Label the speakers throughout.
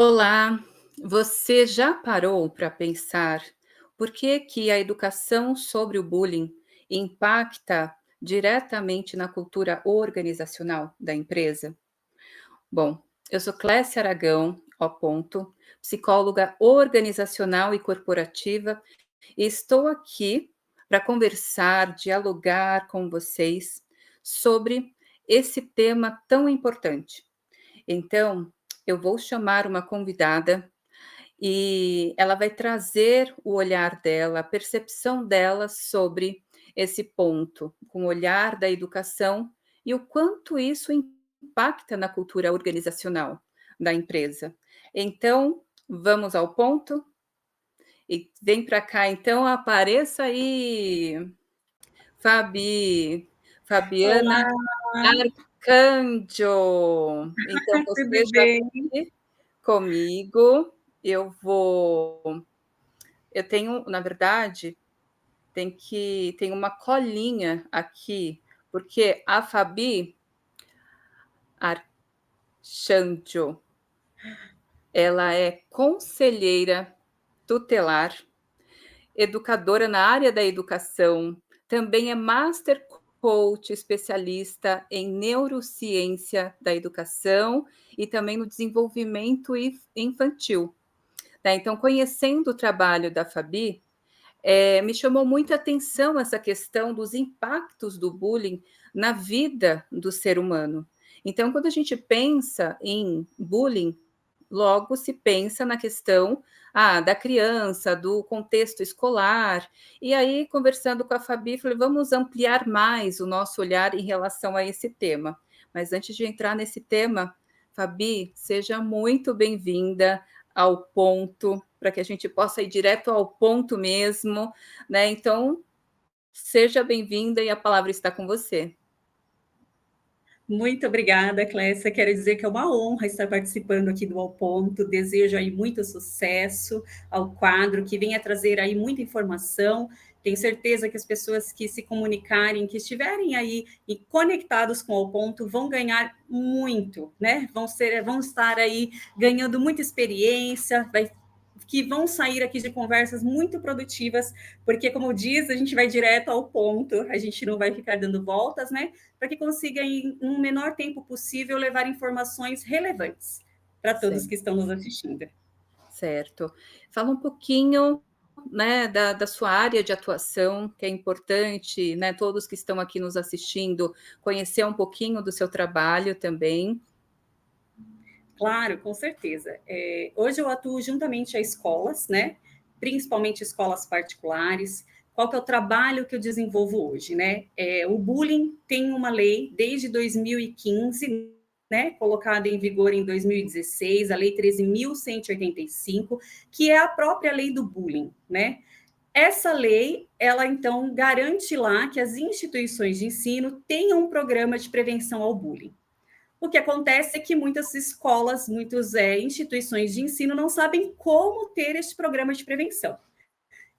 Speaker 1: Olá, você já parou para pensar por que que a educação sobre o bullying impacta diretamente na cultura organizacional da empresa? Bom, eu sou Clécia Aragão, psicóloga organizacional e corporativa, e estou aqui para conversar, dialogar com vocês sobre esse tema tão importante. Então, eu vou chamar uma convidada e ela vai trazer o olhar dela, a percepção dela sobre esse ponto, com o olhar da educação e o quanto isso impacta na cultura organizacional da empresa. Então, vamos ao ponto? E vem para cá, então, apareça aí, Fabiana
Speaker 2: Olá,
Speaker 1: Arcanjo. Então, você
Speaker 2: tudo
Speaker 1: já
Speaker 2: bem?
Speaker 1: aqui comigo, eu tenho, na verdade, tem uma colinha aqui, porque a Fabi Archanjo, ela é conselheira tutelar, educadora na área da educação, também é master coach especialista em neurociência da educação e também no desenvolvimento infantil. Tá? Então, conhecendo o trabalho da Fabi, me chamou muita atenção essa questão dos impactos do bullying na vida do ser humano. Então, quando a gente pensa em bullying, logo se pensa na questão da criança, do contexto escolar. E aí, conversando com a Fabi, falei, vamos ampliar mais o nosso olhar em relação a esse tema. Mas antes de entrar nesse tema, Fabi, seja muito bem-vinda ao ponto, para que a gente possa ir direto ao ponto mesmo, né? Então, seja bem-vinda e a palavra está com você.
Speaker 2: Muito obrigada, Clécia. Quero dizer que é uma honra estar participando aqui do Ao Ponto. Desejo aí muito sucesso ao quadro, que venha trazer aí muita informação. Tenho certeza que as pessoas que se comunicarem, que estiverem aí e conectados com o Ao Ponto, vão ganhar muito, né? Vão estar aí ganhando muita experiência, que vão sair aqui de conversas muito produtivas, porque, como diz, a gente vai direto ao ponto, a gente não vai ficar dando voltas, né? Para que consiga, em um menor tempo possível, levar informações relevantes para todos
Speaker 1: Certo.
Speaker 2: que estão nos assistindo.
Speaker 1: Certo. Fala um pouquinho, né, da sua área de atuação, que é importante, né, todos que estão aqui nos assistindo, conhecer um pouquinho do seu trabalho também.
Speaker 2: Claro, com certeza. Hoje eu atuo juntamente a escolas, né? Principalmente escolas particulares. Qual que é o trabalho que eu desenvolvo hoje, né? O bullying tem uma lei desde 2015, né? Colocada em vigor em 2016, a Lei 13.185, que é a própria lei do bullying, né? Essa lei, ela então garante lá que as instituições de ensino tenham um programa de prevenção ao bullying. O que acontece é que muitas escolas, muitas instituições de ensino não sabem como ter esse programa de prevenção.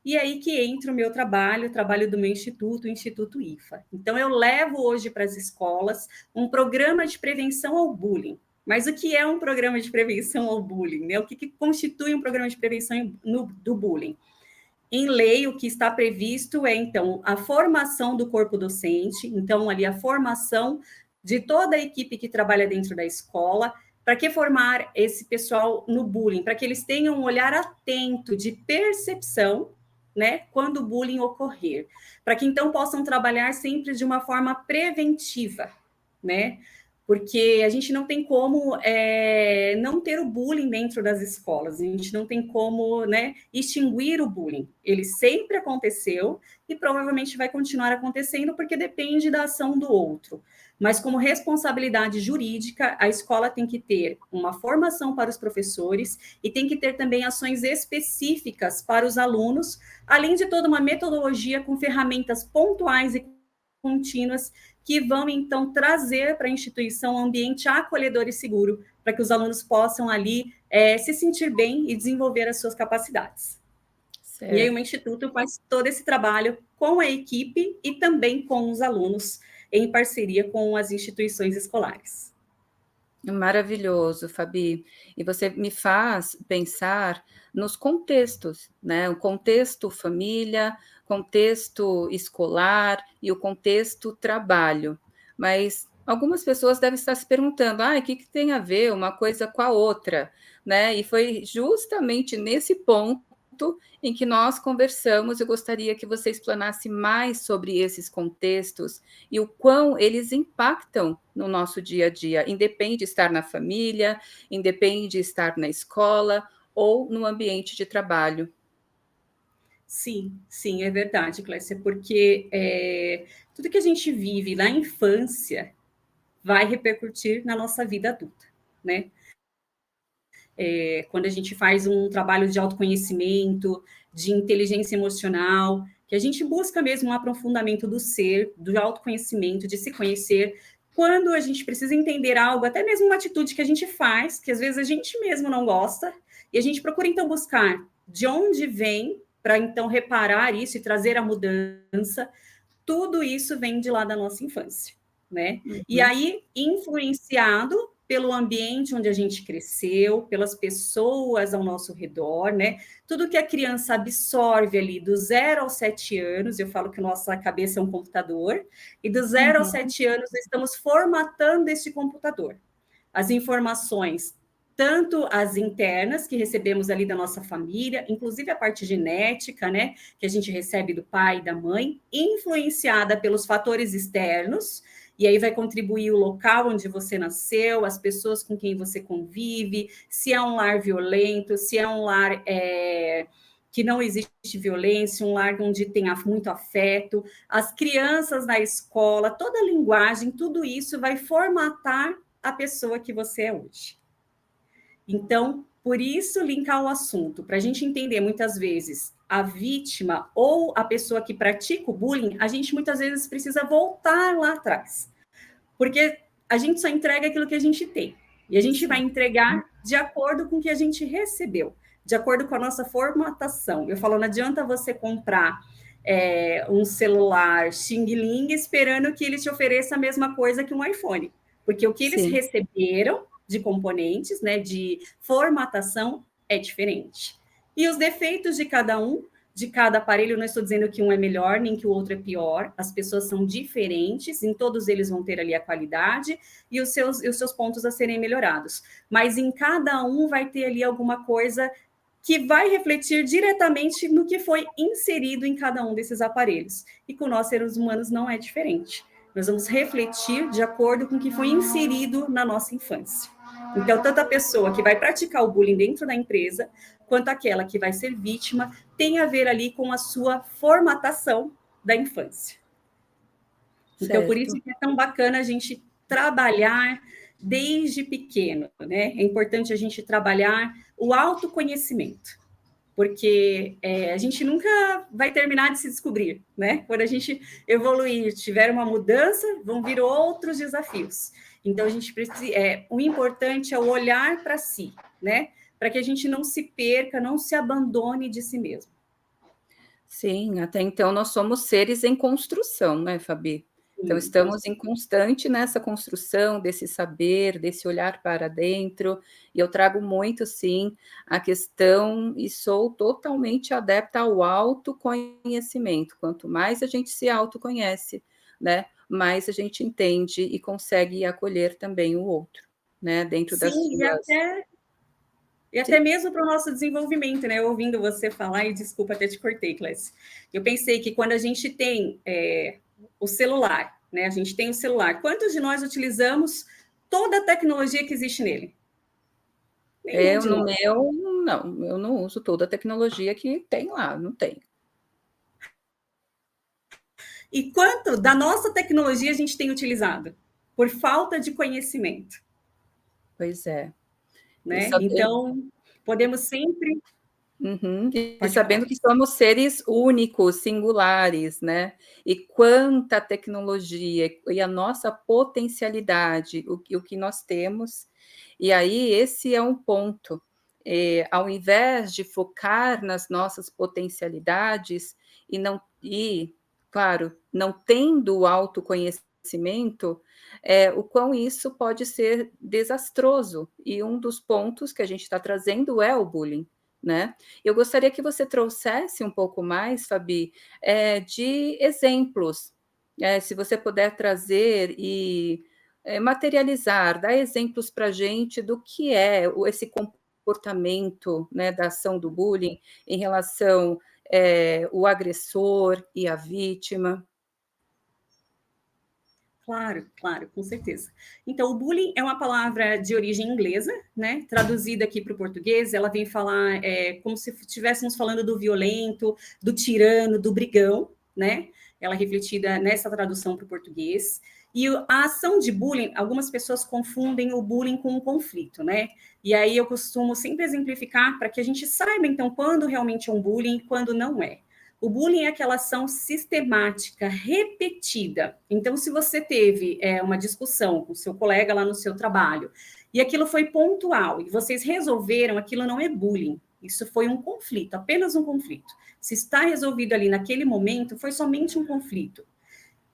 Speaker 2: E aí que entra o meu trabalho, o trabalho do meu instituto, o Instituto IFA. Então, eu levo hoje para as escolas um programa de prevenção ao bullying. Mas o que é um programa de prevenção ao bullying? Né? O que constitui um programa de prevenção do bullying? Em lei, o que está previsto é, então, a formação do corpo docente, então, ali, a formação de toda a equipe que trabalha dentro da escola. Para que formar esse pessoal no bullying? Para que eles tenham um olhar atento de percepção, né, quando o bullying ocorrer. Para que, então, possam trabalhar sempre de uma forma preventiva, né? Porque a gente não tem como não ter o bullying dentro das escolas, a gente não tem como, né, extinguir o bullying. Ele sempre aconteceu e provavelmente vai continuar acontecendo porque depende da ação do outro. Mas como responsabilidade jurídica, a escola tem que ter uma formação para os professores e tem que ter também ações específicas para os alunos, além de toda uma metodologia com ferramentas pontuais e contínuas que vão, então, trazer para a instituição um ambiente acolhedor e seguro, para que os alunos possam ali se sentir bem e desenvolver as suas capacidades. E aí
Speaker 1: Certo.
Speaker 2: o Instituto faz todo esse trabalho com a equipe e também com os alunos, em parceria com as instituições escolares.
Speaker 1: Maravilhoso, Fabi. E você me faz pensar nos contextos, né? O contexto família, contexto escolar e o contexto trabalho. Mas algumas pessoas devem estar se perguntando: o que tem a ver uma coisa com a outra, né? E foi justamente nesse ponto em que nós conversamos. Eu gostaria que você explanasse mais sobre esses contextos e o quão eles impactam no nosso dia a dia, independe de estar na família, independe de estar na escola ou no ambiente de trabalho.
Speaker 2: Sim, sim, é verdade, Clécia, porque tudo que a gente vive na infância vai repercutir na nossa vida adulta, né? Quando a gente faz um trabalho de autoconhecimento, de inteligência emocional, que a gente busca mesmo um aprofundamento do ser, do autoconhecimento, de se conhecer. Quando a gente precisa entender algo, até mesmo uma atitude que a gente faz, que às vezes a gente mesmo não gosta, e a gente procura então buscar de onde vem, para então reparar isso e trazer a mudança, tudo isso vem de lá da nossa infância, né? E
Speaker 1: Uhum.
Speaker 2: aí, influenciado pelo ambiente onde a gente cresceu, pelas pessoas ao nosso redor, né? Tudo que a criança absorve ali do 0 aos 7 anos, eu falo que nossa cabeça é um computador, e do 0 aos
Speaker 1: Uhum.
Speaker 2: 7 anos estamos formatando esse computador. As informações, tanto as internas que recebemos ali da nossa família, inclusive a parte genética, né, que a gente recebe do pai e da mãe, influenciada pelos fatores externos, e aí vai contribuir o local onde você nasceu, as pessoas com quem você convive, se é um lar violento, se é um lar que não existe violência, um lar onde tem muito afeto, as crianças na escola, toda a linguagem, tudo isso vai formatar a pessoa que você é hoje. Então, por isso, linkar o assunto, para a gente entender muitas vezes a vítima ou a pessoa que pratica o bullying, a gente muitas vezes precisa voltar lá atrás, porque a gente só entrega aquilo que a gente tem, e a gente vai
Speaker 1: Sim.
Speaker 2: entregar de acordo com o que a gente recebeu, de acordo com a nossa formatação. Eu falo, não adianta você comprar um celular Xing Ling esperando que ele te ofereça a mesma coisa que um iPhone, porque o que eles
Speaker 1: Sim.
Speaker 2: receberam de componentes, né, de formatação, é diferente. E os defeitos de cada aparelho, não estou dizendo que um é melhor nem que o outro é pior, as pessoas são diferentes, em todos eles vão ter ali a qualidade e os seus pontos a serem melhorados. Mas em cada um vai ter ali alguma coisa que vai refletir diretamente no que foi inserido em cada um desses aparelhos. E com nós, seres humanos, não é diferente. Nós vamos refletir de acordo com o que foi inserido na nossa infância. Então, tanto a pessoa que vai praticar o bullying dentro da empresa, quanto aquela que vai ser vítima, tem a ver ali com a sua formatação da infância. Então, por isso
Speaker 1: Certo.
Speaker 2: que é tão bacana a gente trabalhar desde pequeno, né? É importante a gente trabalhar o autoconhecimento, porque a gente nunca vai terminar de se descobrir, né? Quando a gente evoluir, tiver uma mudança, vão vir outros desafios. Então, a gente precisa, o importante é o olhar para si, né? Para que a gente não se perca, não se abandone de si mesmo.
Speaker 1: Sim, até então nós somos seres em construção, né, Fabi? Então
Speaker 2: Sim,
Speaker 1: estamos em constante nessa construção desse saber, desse olhar para dentro, e eu trago muito, sim, a questão e sou totalmente adepta ao autoconhecimento. Quanto mais a gente se autoconhece, né, mais a gente entende e consegue acolher também o outro, né, dentro das
Speaker 2: sim,
Speaker 1: suas.
Speaker 2: e até
Speaker 1: Sim,
Speaker 2: mesmo para o nosso desenvolvimento, né? Ouvindo você falar, e desculpa, até te cortei, Clécio. Eu pensei que quando a gente tem o celular, né? A gente tem o celular, quantos de nós utilizamos toda a tecnologia que existe nele? Nenhum
Speaker 1: eu
Speaker 2: de
Speaker 1: no
Speaker 2: nós.
Speaker 1: meu não, eu não uso toda a tecnologia que tem lá, não tem.
Speaker 2: E quanto da nossa tecnologia a gente tem utilizado? Por falta de conhecimento,
Speaker 1: Pois é. E
Speaker 2: né?
Speaker 1: saber
Speaker 2: Então, podemos sempre.
Speaker 1: uhum. E
Speaker 2: Pode falar.
Speaker 1: sabendo que somos seres únicos, singulares, né, e quanta tecnologia e a nossa potencialidade, o que nós temos, e aí esse é um ponto, ao invés de focar nas nossas potencialidades e não e, claro, não tendo o autoconhecimento conhecimento, o quão isso pode ser desastroso, e um dos pontos que a gente está trazendo é o bullying, né. Eu gostaria que você trouxesse um pouco mais, Fabi, de exemplos, se você puder trazer e, materializar, dar exemplos pra gente do que é esse comportamento, né, da ação do bullying em relação, o agressor e a vítima.
Speaker 2: Claro, claro, com certeza. Então, o bullying é uma palavra de origem inglesa, né? Traduzida aqui para o português, ela vem falar como se estivéssemos falando do violento, do tirano, do brigão, né? Ela é refletida nessa tradução para o português. E a ação de bullying, algumas pessoas confundem o bullying com um conflito, né? E aí eu costumo sempre exemplificar para que a gente saiba, então, quando realmente é um bullying e quando não é. O bullying é aquela ação sistemática, repetida. Então, se você teve uma discussão com o seu colega lá no seu trabalho e aquilo foi pontual e vocês resolveram, aquilo não é bullying. Isso foi um conflito, apenas um conflito. Se está resolvido ali naquele momento, foi somente um conflito.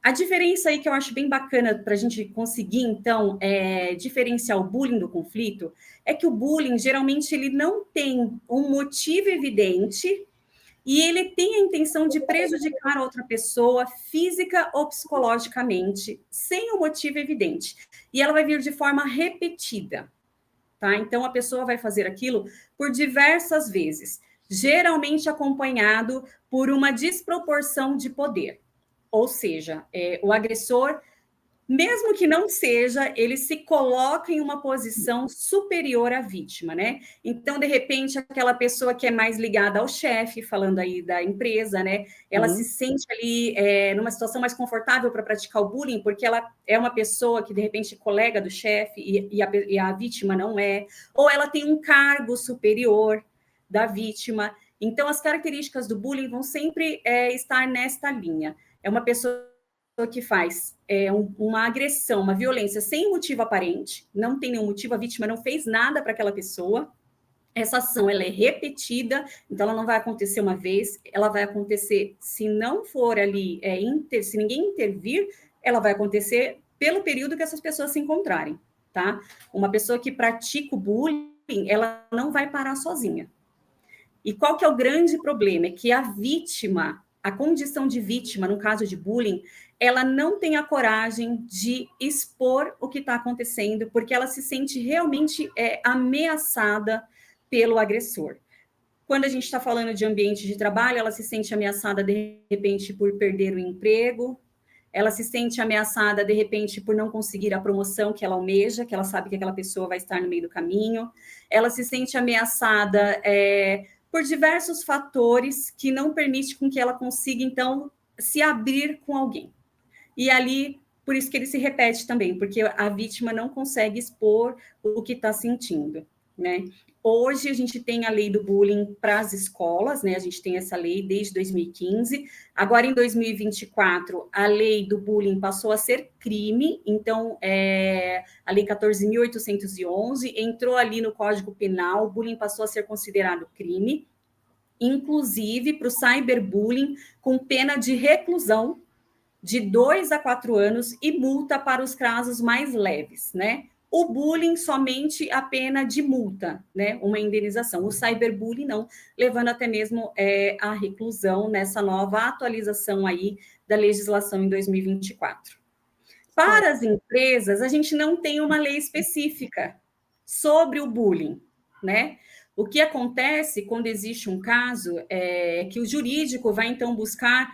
Speaker 2: A diferença aí que eu acho bem bacana para a gente conseguir, então, diferenciar o bullying do conflito, é que o bullying, geralmente, ele não tem um motivo evidente e ele tem a intenção de prejudicar a outra pessoa física ou psicologicamente, sem um motivo evidente. E ela vai vir de forma repetida, tá? Então a pessoa vai fazer aquilo por diversas vezes, geralmente acompanhado por uma desproporção de poder. Ou seja, o agressor, mesmo que não seja, ele se coloca em uma posição superior à vítima, né? Então, de repente, aquela pessoa que é mais ligada ao chefe, falando aí da empresa, né? Ela se
Speaker 1: Sim.
Speaker 2: sente ali numa situação mais confortável para praticar o bullying, porque ela é uma pessoa que, de repente, é colega do chefe e a vítima não é, ou ela tem um cargo superior da vítima. Então, as características do bullying vão sempre estar nesta linha. É uma pessoa que faz uma agressão, uma violência sem motivo aparente, não tem nenhum motivo, a vítima não fez nada para aquela pessoa. Essa ação ela é repetida, então ela não vai acontecer uma vez, ela vai acontecer, se não for ali, se ninguém intervir, ela vai acontecer pelo período que essas pessoas se encontrarem, tá? Uma pessoa que pratica o bullying, ela não vai parar sozinha. E qual que é o grande problema? É que a vítima, a condição de vítima, no caso de bullying, ela não tem a coragem de expor o que está acontecendo, porque ela se sente realmente ameaçada pelo agressor. Quando a gente está falando de ambiente de trabalho, ela se sente ameaçada, de repente, por perder o emprego, ela se sente ameaçada, de repente, por não conseguir a promoção que ela almeja, que ela sabe que aquela pessoa vai estar no meio do caminho, ela se sente ameaçada por diversos fatores que não permitem com que ela consiga, então, se abrir com alguém. E ali, por isso que ele se repete também, porque a vítima não consegue expor o que está sentindo, né? Hoje a gente tem a lei do bullying para as escolas, né? A gente tem essa lei desde 2015. Agora, em 2024, a lei do bullying passou a ser crime, então a lei 14.811 entrou ali no Código Penal, o bullying passou a ser considerado crime, inclusive para o cyberbullying, com pena de reclusão de 2 a 4 anos e multa para os casos mais leves, né? O bullying somente a pena de multa, né? Uma indenização. O cyberbullying não, levando até mesmo a reclusão nessa nova atualização aí da legislação em 2024. Para as empresas, a gente não tem uma lei específica sobre o bullying, né? O que acontece quando existe um caso é que o jurídico vai então buscar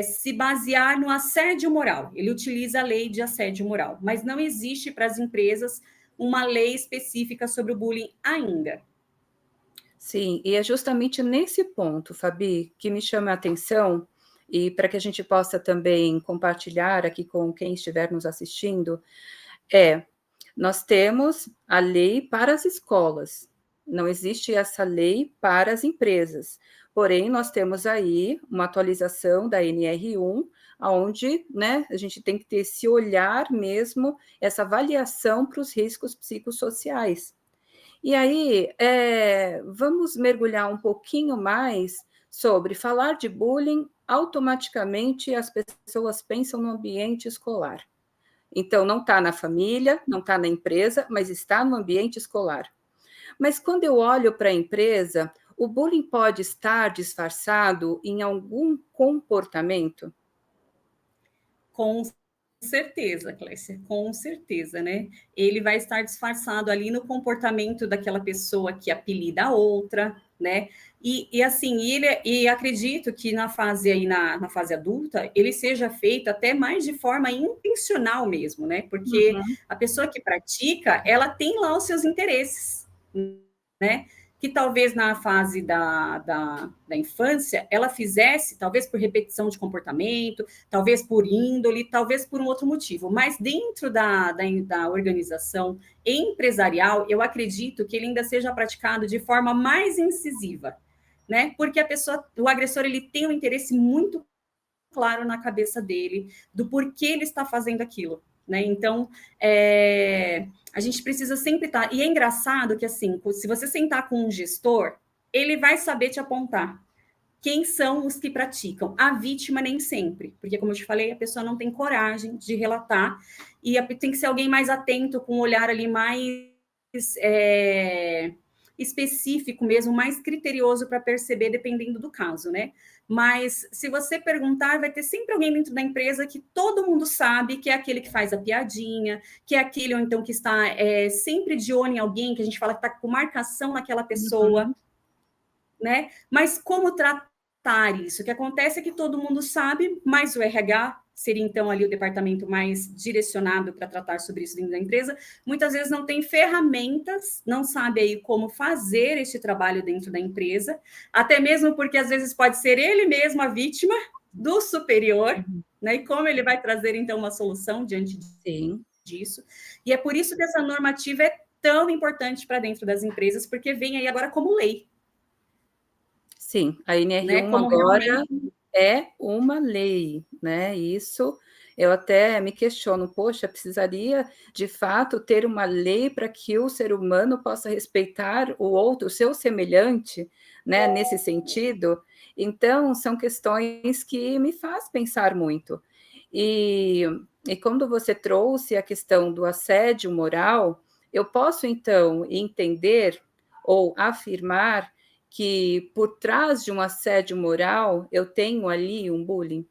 Speaker 2: se basear no assédio moral. Ele utiliza a lei de assédio moral, mas não existe para as empresas uma lei específica sobre o bullying ainda.
Speaker 1: Sim, e é justamente nesse ponto, Fabi, que me chama a atenção, e para que a gente possa também compartilhar aqui com quem estiver nos assistindo, nós temos a lei para as escolas, não existe essa lei para as empresas. Porém, nós temos aí uma atualização da NR1, aonde, né, a gente tem que ter esse olhar mesmo, essa avaliação para os riscos psicossociais. E aí, vamos mergulhar um pouquinho mais sobre falar de bullying automaticamente as pessoas pensam no ambiente escolar. Então, não está na família, não está na empresa, mas está no ambiente escolar. Mas quando eu olho para a empresa, o bullying pode estar disfarçado em algum comportamento?
Speaker 2: Com certeza, Clécia, com certeza, né? Ele vai estar disfarçado ali no comportamento daquela pessoa que apelida a outra, né? E assim, e acredito que na fase aí, na fase adulta, ele seja feito até mais de forma intencional mesmo, né? Porque
Speaker 1: Uhum,
Speaker 2: a pessoa que pratica, ela tem lá os seus interesses, né? Que talvez na fase da infância ela fizesse, talvez por repetição de comportamento, talvez por índole, talvez por um outro motivo. Mas dentro da organização empresarial, eu acredito que ele ainda seja praticado de forma mais incisiva, né? Porque a pessoa, o agressor, ele tem um interesse muito claro na cabeça dele do porquê ele está fazendo aquilo, né? Então, a gente precisa sempre estar. E é engraçado que, assim, se você sentar com um gestor, ele vai saber te apontar quem são os que praticam. A vítima nem sempre, porque, como eu te falei, a pessoa não tem coragem de relatar e tem que ser alguém mais atento, com um olhar ali mais específico mesmo, mais criterioso para perceber, dependendo do caso, né? Mas se você perguntar, vai ter sempre alguém dentro da empresa que todo mundo sabe que é aquele que faz a piadinha, que é aquele ou então que está sempre de olho em alguém, que a gente fala que está com marcação naquela pessoa,
Speaker 1: uhum.
Speaker 2: né? Mas como tratar isso? O que acontece é que todo mundo sabe, mas o RH seria então ali o departamento mais direcionado para tratar sobre isso dentro da empresa, muitas vezes não tem ferramentas, não sabe aí como fazer este trabalho dentro da empresa, até mesmo porque às vezes pode ser ele mesmo a vítima do superior,
Speaker 1: Uhum.
Speaker 2: né? E como ele vai trazer então uma solução diante
Speaker 1: Sim,
Speaker 2: disso? E é por isso que essa normativa é tão importante para dentro das empresas, porque vem aí agora como lei,
Speaker 1: sim. A
Speaker 2: né?
Speaker 1: NR1
Speaker 2: Como
Speaker 1: agora
Speaker 2: realmente.
Speaker 1: é uma lei, né? Isso eu até me questiono, poxa, precisaria de fato ter uma lei para que o ser humano possa respeitar o outro, o seu semelhante, né? Nesse sentido. Então, são questões que me faz pensar muito. E, e quando você trouxe a questão do assédio moral, eu posso então entender ou afirmar que por trás de um assédio moral eu tenho ali um bullying?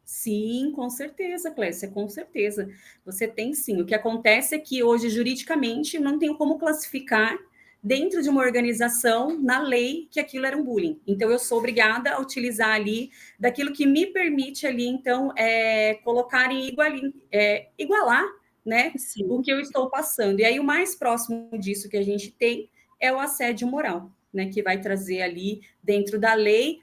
Speaker 2: Sim, com certeza, Clécia, com certeza. Você tem sim. O que acontece é que hoje, juridicamente, não tenho como classificar dentro de uma organização, na lei, que aquilo era um bullying. Então, eu sou obrigada a utilizar ali daquilo que me permite ali, então, colocar em igualar, né, o
Speaker 1: Sim,
Speaker 2: que eu estou passando. E aí, o mais próximo disso que a gente tem é o assédio moral, né, que vai trazer ali, dentro da lei,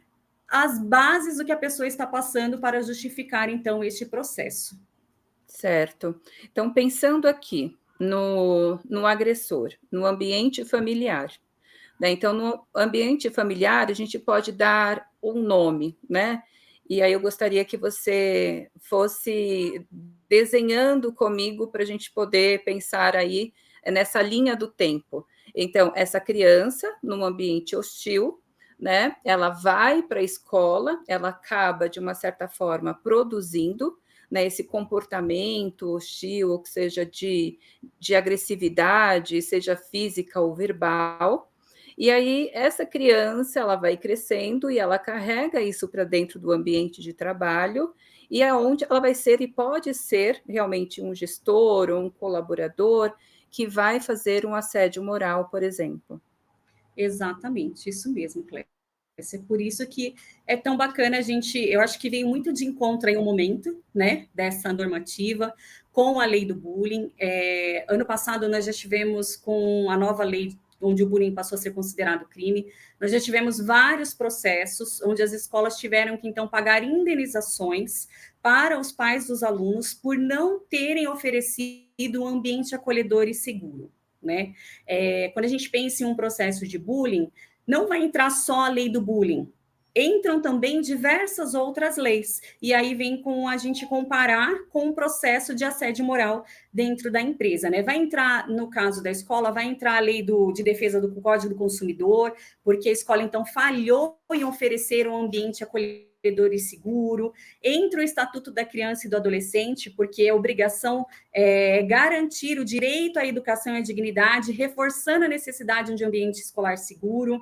Speaker 2: as bases do que a pessoa está passando para justificar, então, este processo.
Speaker 1: certo. Então, pensando aqui no agressor, no ambiente familiar, né? Então, no ambiente familiar, a gente pode dar um nome, né? E aí eu gostaria que você fosse desenhando comigo para a gente poder pensar aí nessa linha do tempo. Então, essa criança, num ambiente hostil, né? Ela vai para a escola, ela acaba, de uma certa forma, produzindo, né, esse comportamento hostil, ou que seja de agressividade, seja física ou verbal, e aí essa criança, ela vai crescendo e ela carrega isso para dentro do ambiente de trabalho, e é onde ela vai ser e pode ser realmente um gestor ou um colaborador que vai fazer um assédio moral, por exemplo.
Speaker 2: Exatamente, isso mesmo, Clécia. É por isso que é tão bacana a gente, eu acho que veio muito de encontro aí um momento, né, dessa normativa com a lei do bullying. Ano passado nós já tivemos com a nova lei onde o bullying passou a ser considerado crime, nós já tivemos vários processos onde as escolas tiveram que então pagar indenizações para os pais dos alunos por não terem oferecido um ambiente acolhedor e seguro, né? Quando a gente pensa em um processo de bullying, não vai entrar só a lei do bullying. entram também diversas outras leis. E aí vem com a gente comparar com o processo de assédio moral dentro da empresa, né? Vai entrar, no caso da escola, vai entrar a lei de defesa do Código do Consumidor, porque a escola, então, falhou em oferecer um ambiente acolhedor e seguro. Entra o Estatuto da Criança e do Adolescente, porque a obrigação é garantir o direito à educação e à dignidade, reforçando a necessidade de um ambiente escolar seguro.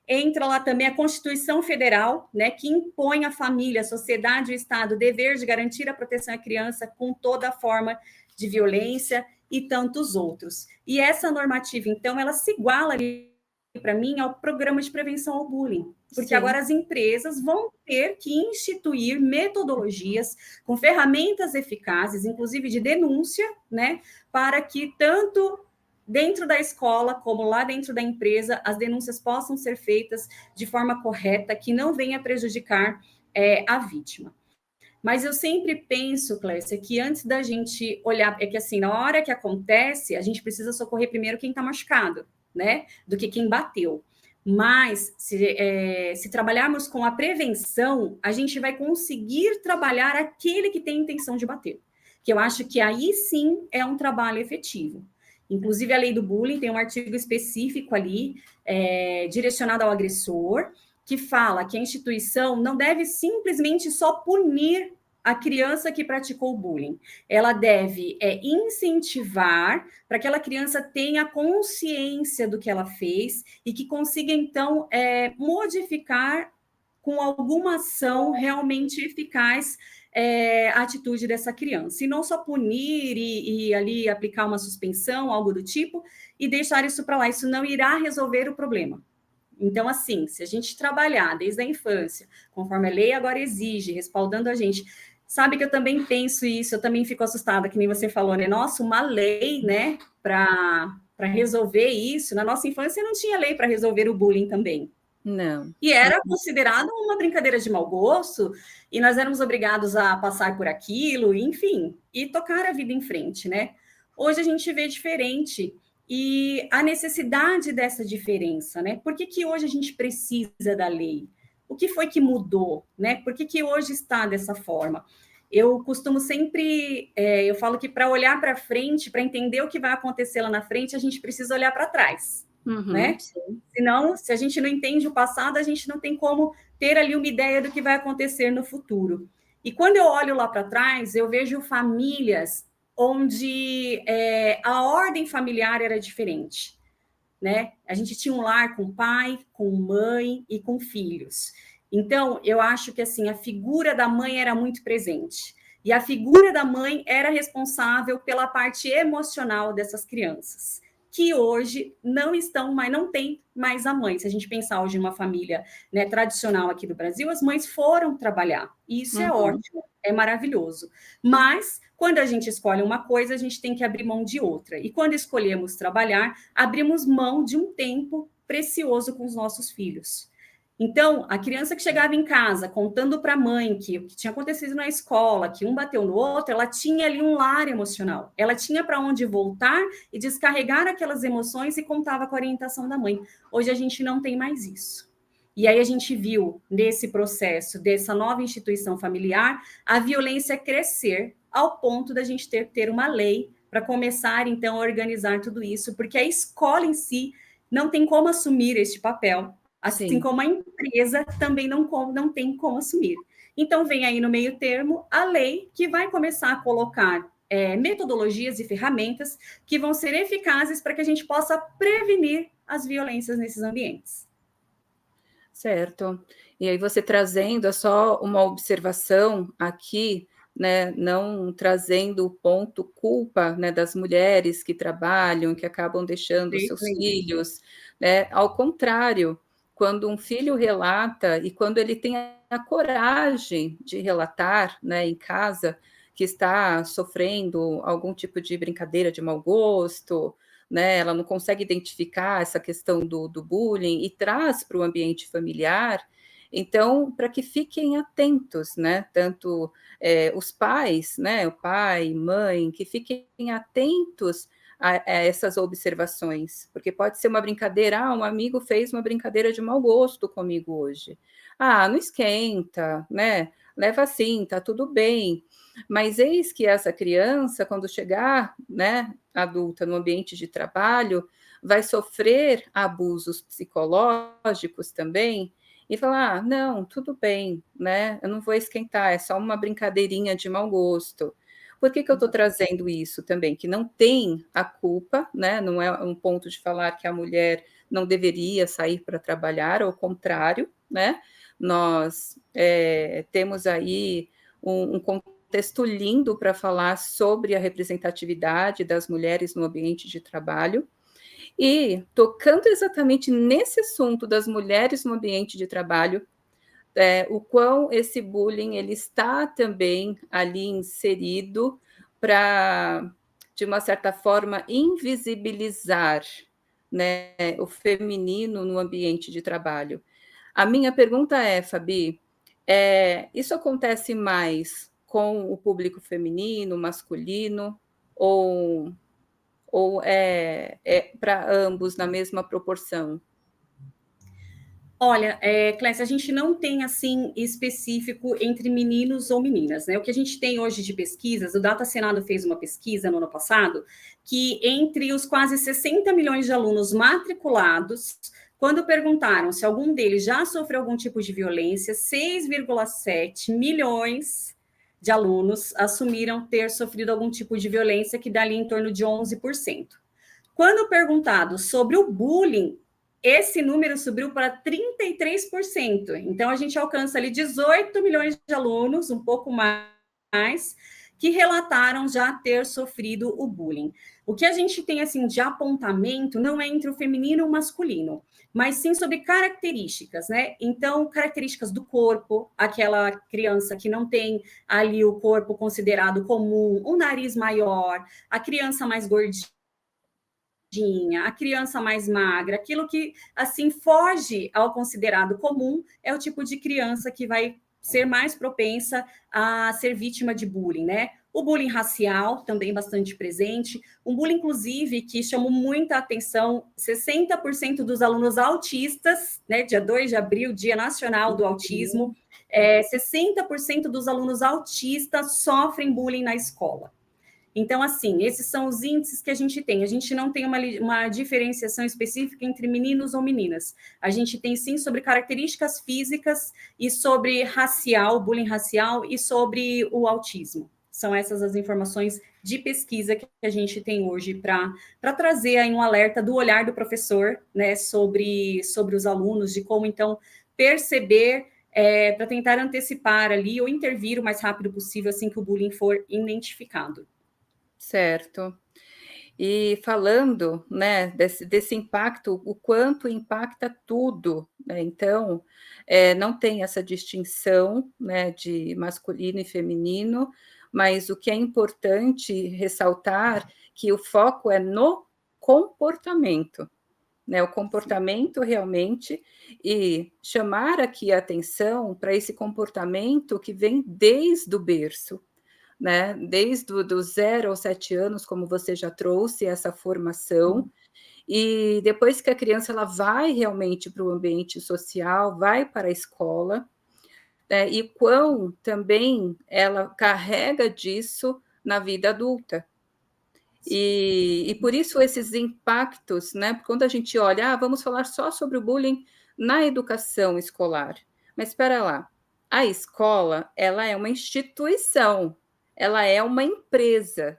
Speaker 2: Entra lá também a Constituição Federal, né, que impõe à família, à sociedade e ao Estado o dever de garantir a proteção à criança com toda forma de violência e tantos outros. E essa normativa, então, ela se iguala para mim ao programa de prevenção ao bullying, porque
Speaker 1: Sim.
Speaker 2: agora as empresas vão ter que instituir metodologias com ferramentas eficazes, inclusive de denúncia, né, para que tanto dentro da escola, como lá dentro da empresa, as denúncias possam ser feitas de forma correta, que não venha prejudicar a vítima. Mas eu sempre penso, Clécia, que antes da gente olhar, é que assim, na hora que acontece, a gente precisa socorrer primeiro quem está machucado, né? Do que quem bateu. Mas se trabalharmos com a prevenção, a gente vai conseguir trabalhar aquele que tem intenção de bater. Que eu acho que aí sim é um trabalho efetivo. Inclusive, a lei do bullying tem um artigo específico ali, direcionado ao agressor, que fala que a instituição não deve simplesmente só punir a criança que praticou o bullying. Ela deve incentivar para que aquela criança tenha consciência do que ela fez e que consiga, então, modificar com alguma ação realmente eficaz a atitude dessa criança. E não só punir e ali aplicar uma suspensão, algo do tipo, e deixar isso para lá. Isso não irá resolver o problema. Então, assim, se a gente trabalhar desde a infância, conforme a lei agora exige, respaldando a gente, sabe que eu também penso isso, eu também fico assustada, que nem você falou, né? Nossa, uma lei, né, para resolver isso. Na nossa infância não tinha lei para resolver o bullying também.
Speaker 1: Não.
Speaker 2: E era considerado uma brincadeira de mau gosto, e nós éramos obrigados a passar por aquilo, enfim, e tocar a vida em frente, né? Hoje a gente vê diferente e a necessidade dessa diferença, né? Por que hoje a gente precisa da lei? O que foi que mudou, né? Por que hoje está dessa forma? Eu costumo sempre, eu falo que para olhar para frente, para entender o que vai acontecer lá na frente, a gente precisa olhar para trás, né?
Speaker 1: Sim.
Speaker 2: Senão, se a gente não entende o passado, a gente não tem como ter ali uma ideia do que vai acontecer no futuro. E quando eu olho lá para trás, eu vejo famílias onde a ordem familiar era diferente, né? A gente tinha um lar com pai, com mãe e com filhos. Então, eu acho que assim a figura da mãe era muito presente. E a figura da mãe era responsável pela parte emocional dessas crianças, que hoje não estão, mas não tem mais a mãe. Se a gente pensar hoje em uma família, né, tradicional aqui do Brasil, as mães foram trabalhar. E isso é ótimo, é maravilhoso. Mas quando a gente escolhe uma coisa, a gente tem que abrir mão de outra. E quando escolhemos trabalhar, abrimos mão de um tempo precioso com os nossos filhos. Então, a criança que chegava em casa contando para a mãe que o que tinha acontecido na escola, que um bateu no outro, ela tinha ali um lar emocional. Ela tinha para onde voltar e descarregar aquelas emoções e contava com a orientação da mãe. Hoje a gente não tem mais isso. E aí a gente viu nesse processo dessa nova instituição familiar a violência crescer ao ponto da gente ter uma lei para começar então a organizar tudo isso, porque a escola em si não tem como assumir este papel. Assim
Speaker 1: Sim.
Speaker 2: como a empresa também não tem como assumir. Então, vem aí no meio termo a lei que vai começar a colocar metodologias e ferramentas que vão ser eficazes para que a gente possa prevenir as violências nesses ambientes.
Speaker 1: Certo. E aí você trazendo é só uma observação aqui, né, não trazendo o ponto culpa, né, das mulheres que trabalham, que acabam deixando os seus filhos, né, ao contrário, quando um filho relata e quando ele tem a coragem de relatar, né, em casa, que está sofrendo algum tipo de brincadeira de mau gosto, né, ela não consegue identificar essa questão do bullying e traz para o ambiente familiar, então, para que fiquem atentos, né, tanto os pais, né, o pai, mãe, que fiquem atentos a essas observações, porque pode ser uma brincadeira, um amigo fez uma brincadeira de mau gosto comigo hoje. Não esquenta, né? Leva assim, tá tudo bem. Mas eis que essa criança, quando chegar, né, adulta no ambiente de trabalho, vai sofrer abusos psicológicos também e falar: não, tudo bem, né? Eu não vou esquentar, é só uma brincadeirinha de mau gosto. Por que eu estou trazendo isso também? Que não tem a culpa, né? Não é um ponto de falar que a mulher não deveria sair para trabalhar, ao contrário, né? Nós temos aí um contexto lindo para falar sobre a representatividade das mulheres no ambiente de trabalho. E tocando exatamente nesse assunto das mulheres no ambiente de trabalho, o quão esse bullying ele está também ali inserido para, de uma certa forma, invisibilizar, né, o feminino no ambiente de trabalho. A minha pergunta é, Fabi, isso acontece mais com o público feminino, masculino, ou, ou é para ambos na mesma proporção?
Speaker 2: Olha, Clécia, a gente não tem assim específico entre meninos ou meninas, né? O que a gente tem hoje de pesquisas, o Data Senado fez uma pesquisa no ano passado, que entre os quase 60 milhões de alunos matriculados, quando perguntaram se algum deles já sofreu algum tipo de violência, 6,7 milhões de alunos assumiram ter sofrido algum tipo de violência, que dá ali em torno de 11%. Quando perguntado sobre o bullying, esse número subiu para 33%. Então, a gente alcança ali 18 milhões de alunos, um pouco mais, que relataram já ter sofrido o bullying. O que a gente tem assim de apontamento não é entre o feminino e o masculino, mas sim sobre características, né? Então, características do corpo, aquela criança que não tem ali o corpo considerado comum, o nariz maior, a criança mais gordinha, a criança mais magra, aquilo que assim foge ao considerado comum, é o tipo de criança que vai ser mais propensa a ser vítima de bullying, né? O bullying racial também bastante presente, um bullying inclusive que chamou muita atenção, 60% dos alunos autistas, né, dia 2 de abril, Dia Nacional do Autismo, 60% dos alunos autistas sofrem bullying na escola. Então, assim, esses são os índices que a gente tem. A gente não tem uma diferenciação específica entre meninos ou meninas. A gente tem, sim, sobre características físicas e sobre racial, bullying racial e sobre o autismo. São essas as informações de pesquisa que a gente tem hoje para trazer aí um alerta do olhar do professor, né, sobre os alunos, de como, então, perceber para tentar antecipar ali ou intervir o mais rápido possível assim que o bullying for identificado.
Speaker 1: Certo. E falando, né, desse impacto, o quanto impacta tudo, né? Então, não tem essa distinção, né, de masculino e feminino, mas o que é importante ressaltar que o foco é no comportamento, né? O comportamento realmente, e chamar aqui a atenção para esse comportamento que vem desde o berço, né? Desde do 0 aos 7 anos, como você já trouxe essa formação, e depois que a criança ela vai realmente para o ambiente social, vai para a escola, e quão também ela carrega disso na vida adulta. E por isso esses impactos, né? Quando a gente olha, vamos falar só sobre o bullying na educação escolar. Mas espera lá, a escola, ela é uma instituição, ela é uma empresa,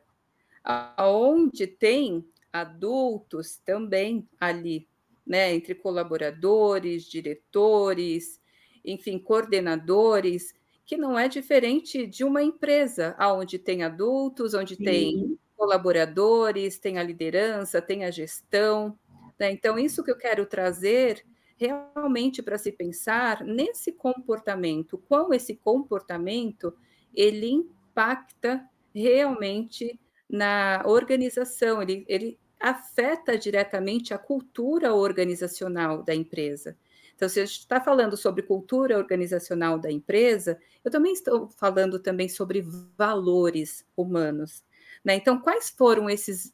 Speaker 1: aonde tem adultos também ali, né, entre colaboradores, diretores, enfim, coordenadores, que não é diferente de uma empresa, aonde tem adultos, onde tem
Speaker 2: Sim.
Speaker 1: colaboradores, tem a liderança, tem a gestão, né? Então, isso que eu quero trazer realmente para se pensar nesse comportamento, como esse comportamento ele impacta realmente na organização, ele afeta diretamente a cultura organizacional da empresa. Então, se a gente está falando sobre cultura organizacional da empresa, eu também estou falando também sobre valores humanos. né? Então, quais foram esses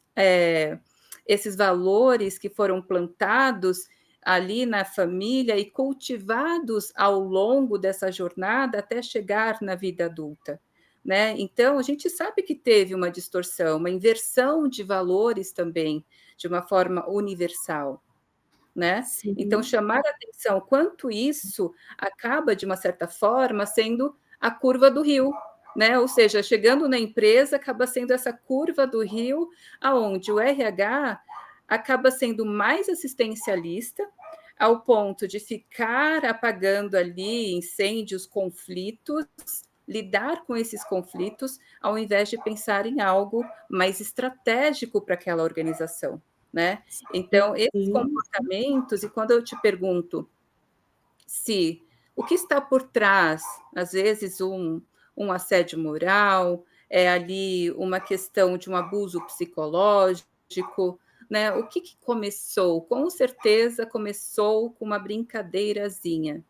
Speaker 1: valores que foram plantados ali na família e cultivados ao longo dessa jornada até chegar na vida adulta, né? Então, a gente sabe que teve uma distorção, uma inversão de valores também, de uma forma universal, né? Então,
Speaker 2: Sim,
Speaker 1: chamar a atenção quanto isso acaba, de uma certa forma, sendo a curva do rio, né? Ou seja, chegando na empresa, acaba sendo essa curva do rio, aonde o RH acaba sendo mais assistencialista, ao ponto de ficar apagando ali incêndios, conflitos, lidar com esses conflitos, ao invés de pensar em algo mais estratégico para aquela organização, né? Então, esses
Speaker 2: sim,
Speaker 1: comportamentos, e quando eu te pergunto se o que está por trás, às vezes um assédio moral, é ali uma questão de um abuso psicológico, né? O que começou? Com certeza começou com uma brincadeirazinha.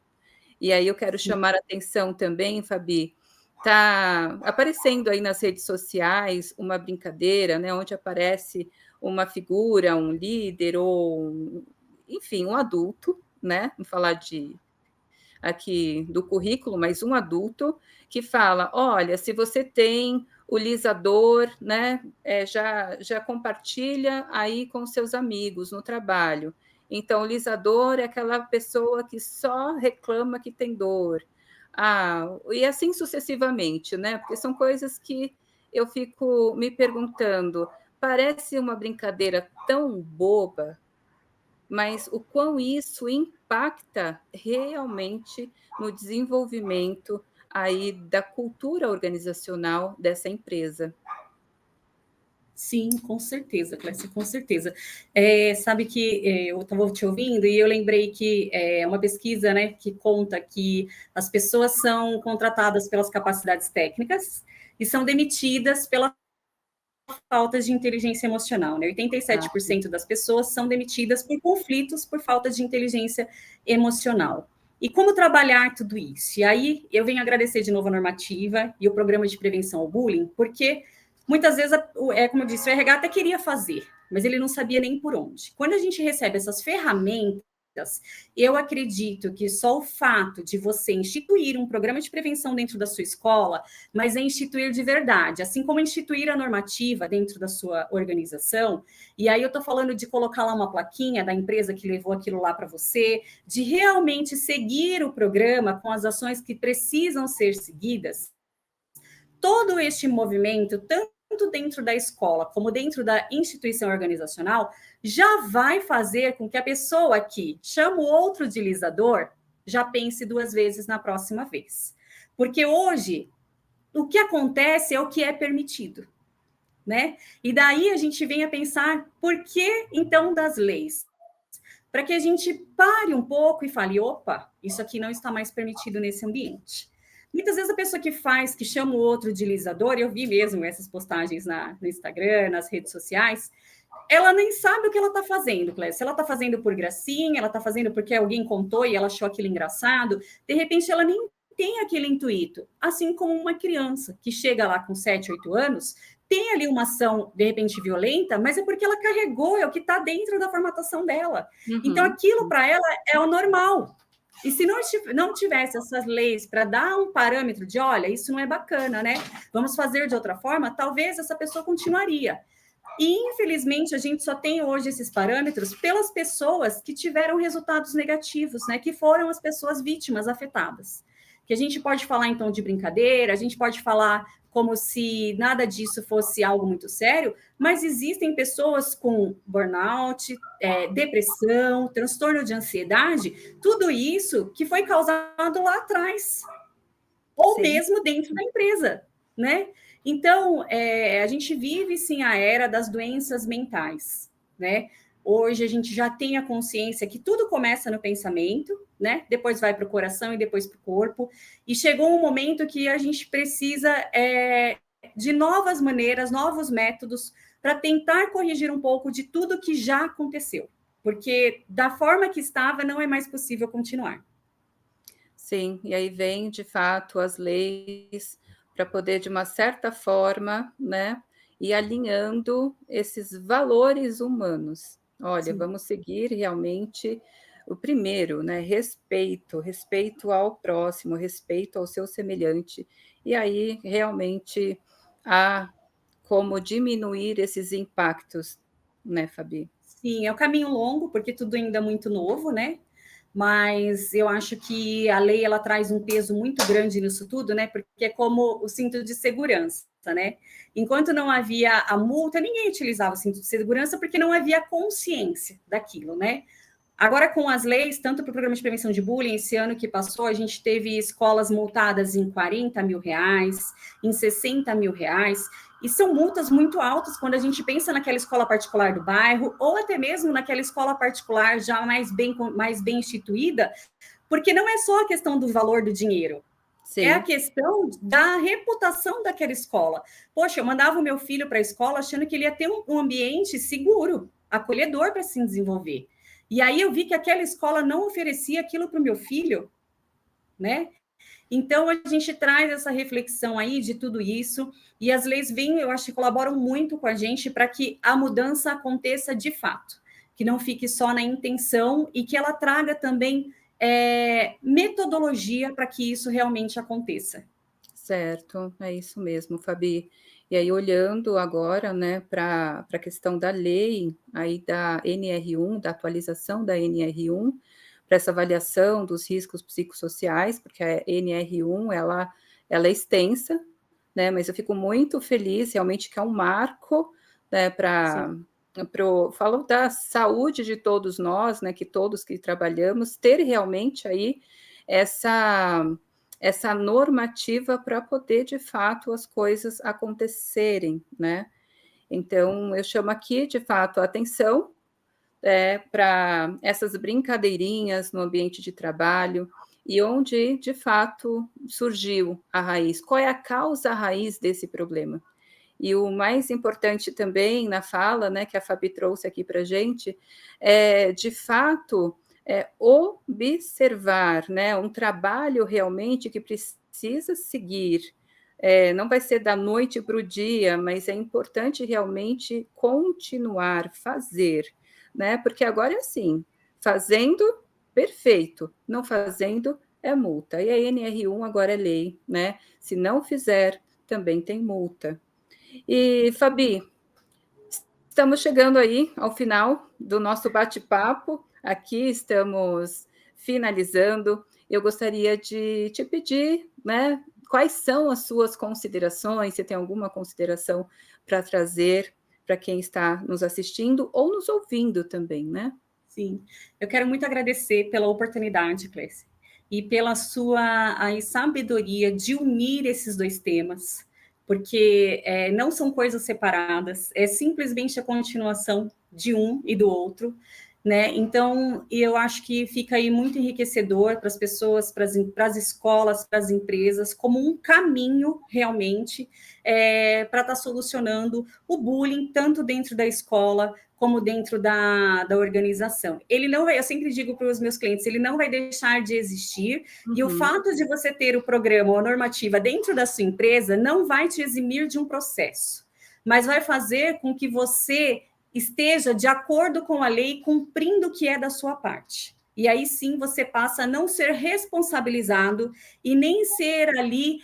Speaker 1: E aí eu quero
Speaker 2: sim.
Speaker 1: chamar a atenção também, Fabi, tá aparecendo aí nas redes sociais uma brincadeira, né, onde aparece uma figura, um líder ou, enfim, um adulto, né, vamos falar de aqui do currículo, mas um adulto que fala: olha, se você tem o lisador, né, já compartilha aí com seus amigos no trabalho. Então, o lisador é aquela pessoa que só reclama que tem dor. E assim sucessivamente, né? Porque são coisas que eu fico me perguntando. Parece uma brincadeira tão boba, mas o quão isso impacta realmente no desenvolvimento aí da cultura organizacional dessa empresa.
Speaker 2: Sim, com certeza, Clécia, com certeza. Sabe que eu estava te ouvindo e eu lembrei que é uma pesquisa, né, que conta que as pessoas são contratadas pelas capacidades técnicas e são demitidas pela falta de inteligência emocional, né?
Speaker 1: Exato.
Speaker 2: 87% das pessoas são demitidas por conflitos por falta de inteligência emocional. E como trabalhar tudo isso? E aí eu venho agradecer de novo a normativa e o programa de prevenção ao bullying, porque muitas vezes, como eu disse, o RH até queria fazer, mas ele não sabia nem por onde. Quando a gente recebe essas ferramentas, eu acredito que só o fato de você instituir um programa de prevenção dentro da sua escola, mas é instituir de verdade, assim como instituir a normativa dentro da sua organização. E aí eu estou falando de colocar lá uma plaquinha da empresa que levou aquilo lá para você, de realmente seguir o programa com as ações que precisam ser seguidas. Todo este movimento, tanto dentro da escola como dentro da instituição organizacional, já vai fazer com que a pessoa que chama o outro de lisador já pense duas vezes na próxima vez. Porque hoje o que acontece é o que é permitido, né? E daí a gente vem a pensar por que então das leis? Para que a gente pare um pouco e fale, opa, isso aqui não está mais permitido nesse ambiente. Muitas vezes a pessoa que faz, que chama o outro de lisador, eu vi mesmo essas postagens no Instagram, nas redes sociais, ela nem sabe o que ela está fazendo, Clécia. Se ela está fazendo por gracinha, ela está fazendo porque alguém contou e ela achou aquilo engraçado, de repente ela nem tem aquele intuito. Assim como uma criança que chega lá com 7, 8 anos, tem ali uma ação, de repente, violenta, mas é porque ela carregou, é o que está dentro da formatação dela. Então,
Speaker 1: Uhum.
Speaker 2: aquilo para ela é o normal. E se não tivesse essas leis para dar um parâmetro de, olha, isso não é bacana, né? Vamos fazer de outra forma, talvez essa pessoa continuaria. E, infelizmente, a gente só tem hoje esses parâmetros pelas pessoas que tiveram resultados negativos, né? Que foram as pessoas vítimas afetadas. Que a gente pode falar, então, de brincadeira, a gente pode falar como se nada disso fosse algo muito sério, mas existem pessoas com burnout, depressão, transtorno de ansiedade, tudo isso que foi causado lá atrás, ou
Speaker 1: Sim.
Speaker 2: mesmo dentro da empresa, né? Então, a gente vive, sim, a era das doenças mentais, né? Hoje a gente já tem a consciência que tudo começa no pensamento, né? Depois vai para o coração e depois para o corpo. E chegou um momento que a gente precisa de novas maneiras, novos métodos para tentar corrigir um pouco de tudo que já aconteceu. Porque da forma que estava, não é mais possível continuar.
Speaker 1: Sim, e aí vem de fato as leis para poder, de uma certa forma, né, e alinhando esses valores humanos. Olha,
Speaker 2: Sim.
Speaker 1: vamos seguir realmente o primeiro, né, respeito, respeito ao próximo, respeito ao seu semelhante, e aí realmente há como diminuir esses impactos, né, Fabi?
Speaker 2: Sim, é um caminho longo, porque tudo ainda é muito novo, né? Mas eu acho que a lei ela traz um peso muito grande nisso tudo, né? Porque é como o cinto de segurança, né? Enquanto não havia a multa, ninguém utilizava o cinto de segurança porque não havia consciência daquilo, né? Agora, com as leis, tanto para o programa de prevenção de bullying, esse ano que passou, a gente teve escolas multadas em R$ 40 mil, em R$ 60 mil, e são multas muito altas quando a gente pensa naquela escola particular do bairro, ou até mesmo naquela escola particular já mais bem instituída, porque não é só a questão do valor do dinheiro, é a
Speaker 1: Sim,
Speaker 2: questão da reputação daquela escola. Poxa, eu mandava o meu filho para a escola achando que ele ia ter um ambiente seguro, acolhedor para se desenvolver. E aí eu vi que aquela escola não oferecia aquilo para o meu filho, né? Então a gente traz essa reflexão aí de tudo isso, e as leis vêm, eu acho que colaboram muito com a gente para que a mudança aconteça de fato, que não fique só na intenção e que ela traga também metodologia para que isso realmente aconteça.
Speaker 1: certo, é isso mesmo, Fabi. E aí olhando agora, né, para a questão da lei, aí da NR1, da atualização da NR1, para essa avaliação dos riscos psicossociais, porque a NR1 ela é extensa, né, mas eu fico muito feliz realmente que é um marco, né,
Speaker 2: Sim,
Speaker 1: falo da saúde de todos nós, né, que todos que trabalhamos, ter realmente aí essa normativa para poder, de fato, as coisas acontecerem, né. Então eu chamo aqui, de fato, a atenção, para essas brincadeirinhas no ambiente de trabalho e onde, de fato, surgiu a raiz. Qual é a causa raiz desse problema? E o mais importante também na fala, né, que a Fabi trouxe aqui para a gente, é, de fato, observar, né, um trabalho realmente que precisa seguir. Não vai ser da noite para o dia, mas é importante realmente continuar, fazer, né? Porque agora é assim, fazendo, perfeito, não fazendo, é multa. E a NR1 agora é lei, né? Se não fizer, também tem multa. E, Fabi, estamos chegando aí ao final do nosso bate-papo. Aqui estamos finalizando. Eu gostaria de te pedir, né, quais são as suas considerações, se tem alguma consideração para trazer para quem está nos assistindo ou nos ouvindo também, né?
Speaker 2: sim. Eu quero muito agradecer pela oportunidade, Clécia, e pela sua aí, sabedoria de unir esses dois temas, porque não são coisas separadas, é simplesmente a continuação de um e do outro, né? Então, eu acho que fica aí muito enriquecedor para as pessoas, para as escolas, para as empresas, como um caminho realmente para estar solucionando o bullying, tanto dentro da escola como dentro da organização. Ele não vai, eu sempre digo para os meus clientes, ele não vai deixar de existir, e o
Speaker 1: Uhum.
Speaker 2: fato de você ter o programa ou a normativa dentro da sua empresa não vai te eximir de um processo, mas vai fazer com que você esteja de acordo com a lei, cumprindo o que é da sua parte. E aí sim você passa a não ser responsabilizado e nem ser ali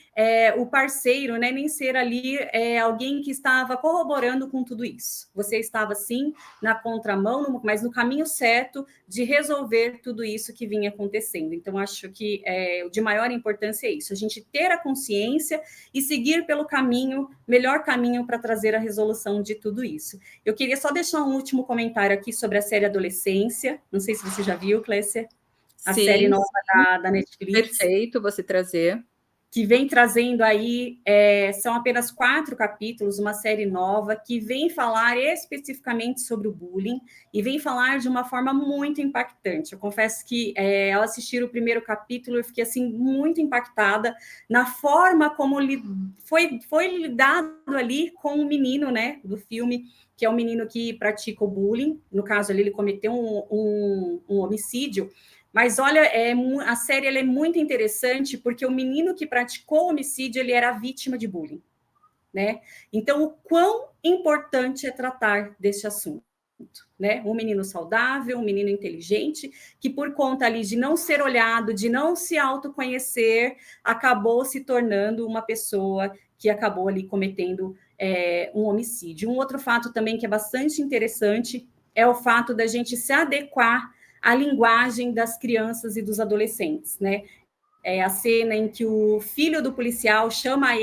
Speaker 2: o parceiro, né? Nem ser ali alguém que estava corroborando com tudo isso. Você estava sim na contramão, mas no caminho certo de resolver tudo isso que vinha acontecendo. Então, acho que de maior importância é isso, a gente ter a consciência e seguir pelo caminho, melhor caminho para trazer a resolução de tudo isso. Eu queria só deixar um último comentário aqui sobre a série Adolescência. Não sei se você já viu, Clécia, a série
Speaker 1: Sim,
Speaker 2: nova
Speaker 1: sim,
Speaker 2: da Netflix,
Speaker 1: perfeito você trazer.
Speaker 2: que vem trazendo aí, são apenas 4 capítulos, uma série nova, que vem falar especificamente sobre o bullying e vem falar de uma forma muito impactante. Eu confesso que, ao assistir o primeiro capítulo, eu fiquei, assim, muito impactada na forma como foi lidado ali com o menino, né, do filme, que é o menino que pratica o bullying. No caso ali, ele cometeu um homicídio, mas olha, a série ela é muito interessante porque o menino que praticou o homicídio ele era vítima de bullying. né? Então, o quão importante é tratar desse assunto, né? Um menino saudável, um menino inteligente, que por conta ali de não ser olhado, de não se autoconhecer, acabou se tornando uma pessoa que acabou ali cometendo um homicídio. Um outro fato também que é bastante interessante é o fato da gente se adequar à linguagem das crianças e dos adolescentes, né? A cena em que o filho do policial chama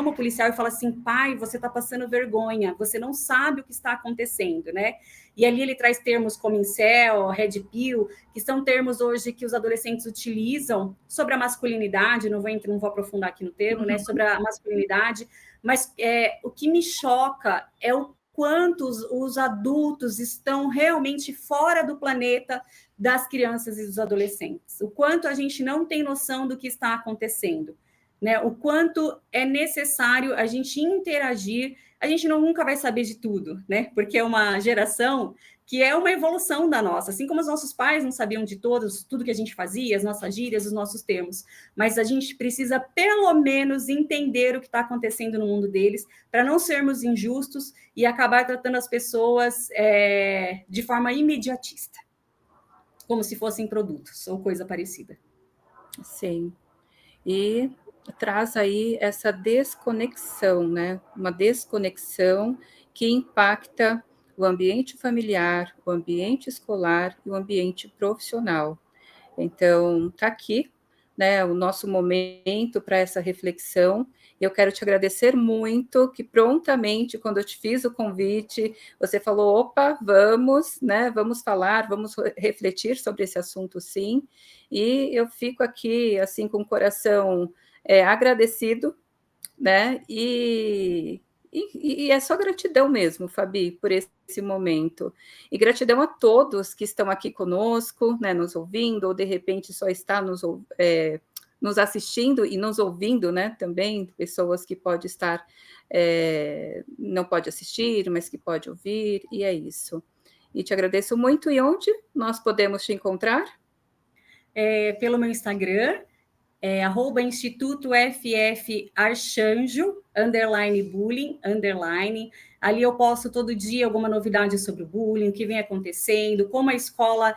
Speaker 2: o policial e fala assim: pai, você está passando vergonha, você não sabe o que está acontecendo, né? E ali ele traz termos como incel, red pill, que são termos hoje que os adolescentes utilizam sobre a masculinidade, não vou aprofundar aqui no termo, né? Sobre a masculinidade, mas o que me choca é o quanto os adultos estão realmente fora do planeta das crianças e dos adolescentes, o quanto a gente não tem noção do que está acontecendo, né? O quanto é necessário a gente interagir. A gente nunca vai saber de tudo, né? Porque é uma geração que é uma evolução da nossa, assim como os nossos pais não sabiam de tudo que a gente fazia, as nossas gírias, os nossos termos, mas a gente precisa pelo menos entender o que está acontecendo no mundo deles, para não sermos injustos e acabar tratando as pessoas de forma imediatista, como se fossem produtos ou coisa parecida.
Speaker 1: Sim. E traz aí essa desconexão, né? Uma desconexão que impacta o ambiente familiar, o ambiente escolar e o ambiente profissional. Então, está aqui, né, o nosso momento para essa reflexão. Eu quero te agradecer muito, que prontamente, quando eu te fiz o convite, você falou, opa, vamos, né, vamos falar, vamos refletir sobre esse assunto, sim. E eu fico aqui, assim, com o coração agradecido, né, e é só gratidão mesmo, Fabi, por esse momento. E gratidão a todos que estão aqui conosco, né, nos ouvindo, ou de repente só está nos assistindo e nos ouvindo, né, também, pessoas que pode estar, não pode assistir, mas que pode ouvir, e é isso. E te agradeço muito. E onde nós podemos te encontrar?
Speaker 2: Pelo meu Instagram, @Instituto FF Archanjo, _bullying, _. Ali eu posto todo dia alguma novidade sobre o bullying, o que vem acontecendo, como a escola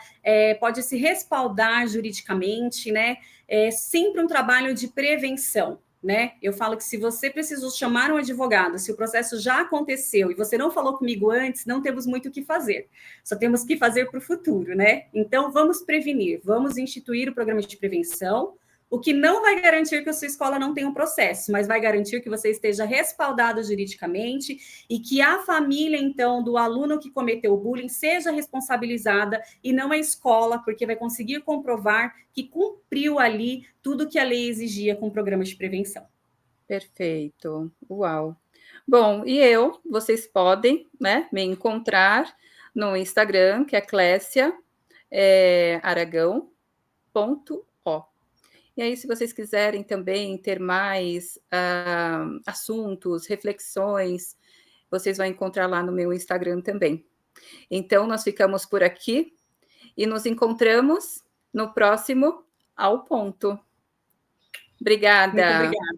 Speaker 2: pode se respaldar juridicamente, né? É sempre um trabalho de prevenção, né? Eu falo que se você precisou chamar um advogado, se o processo já aconteceu e você não falou comigo antes, não temos muito o que fazer. Só temos que fazer para o futuro, né? Então, vamos prevenir, vamos instituir o programa de prevenção, o que não vai garantir que a sua escola não tenha um processo, mas vai garantir que você esteja respaldado juridicamente e que a família, então, do aluno que cometeu o bullying seja responsabilizada e não a escola, porque vai conseguir comprovar que cumpriu ali tudo que a lei exigia com programas de prevenção.
Speaker 1: Perfeito. Uau. Bom, vocês podem, né, me encontrar no Instagram, que é Clécia Aragão.o. E aí, se vocês quiserem também ter mais assuntos, reflexões, vocês vão encontrar lá no meu Instagram também. Então, nós ficamos por aqui e nos encontramos no próximo Ao Ponto. Obrigada.
Speaker 2: Muito obrigada.